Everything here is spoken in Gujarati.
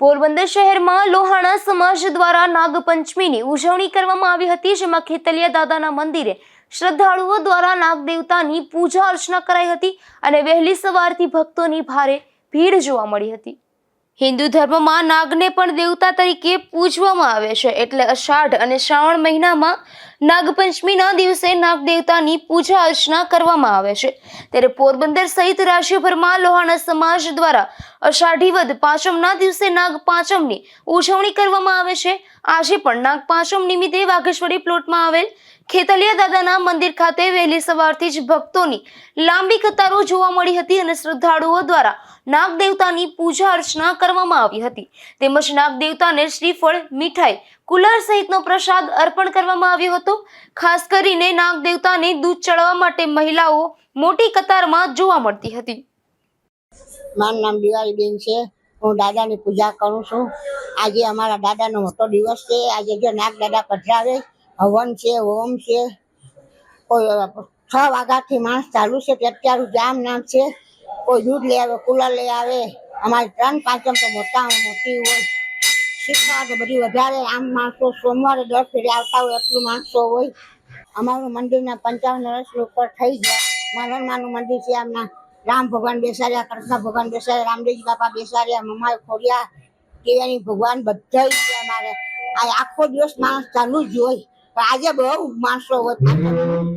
પોરબંદર શહેરમાં લોહાણા સમાજ દ્વારા નાગપંચમીની ઉજવણી કરવામાં આવી હતી, જેમાં ખેતલિયા દાદાના મંદિરે શ્રદ્ધાળુઓ દ્વારા નાગદેવતાની પૂજા અર્ચના કરાઈ હતી અને વહેલી સવારથી ભક્તોની ભારે ભીડ જોવા મળી હતી। હિન્દુ ધર્મમાં નાગને પણ દેવતા તરીકે પૂજવામાં આવે છે, એટલે અષાઢ અને શ્રાવણ મહિનામાં નાગપંચમીના દિવસે નાગદેવતાની પૂજા અર્ચના કરવામાં આવે છે। ત્યારે પોરબંદર સહિત રાજ્યભરમાં લોહાણા સમાજ દ્વારા અષાઢી વદ પાંચમના દિવસે નાગ પાંચમની ઉજવણી કરવામાં આવે છે। આજે પણ નાગ પાંચમ નિમિત્તે વાઘેશ્વરી પ્લોટમાં આવેલ ખેતલિયા દાદાના મંદિર ખાતે વહેલી સવારથી જ ભક્તોની લાંબી કતારો જોવા મળી હતી અને શ્રદ્ધાળુઓ દ્વારા નાગદેવતાની પૂજા અર્ચના કરવામાં આવી હતી, તેમજ નાગદેવતાને શ્રીફળ, મીઠાઈ, કુલર સહિતનો પ્રસાદ અર્પણ કરવામાં આવ્યો હતો। ખાસ કરીને નાગદેવતાને દૂધ ચડાવવા માટે મહિલાઓ મોટી કતારમાં જોવા મળતી હતી। મારું નામ દિવાળીબેન છે। હું દાદાની પૂજા કરું છું। આજે અમારા દાદાનો મોટો દિવસ છે। આજે જો નાગ દાદા પધરાવે, હવન છે, હોમ છે। કોઈ 6 વાગ્યાથી માણસ ચાલુ છે, અત્યારે જામ નામ છે। કોઈ દૂધ લઈ આવે, કુલર લઈ આવે। અમારી 3 પાંચમ તો મોટી હોય, શીખવા તો બધી વધારે આમ માણસો સોમવારે 10 ફેરે આવતા હોય, એટલું માણસો હોય। અમારું મંદિરના 55 વર્ષ ઉપર થઈ ગયા। માનું મંદિર છે। આમના રામ ભગવાન બેસાડ્યા, કૃષ્ણ ભગવાન બેસાડ્યા, રામદેવજી બાપા બેસાડ્યા, મમ્મા ખોડિયા, કેળાની ભગવાન બધા છે અમારે। આ આખો દિવસ માણસ ચાલુ જ હોય, પણ આજે બહુ માણસો હોય।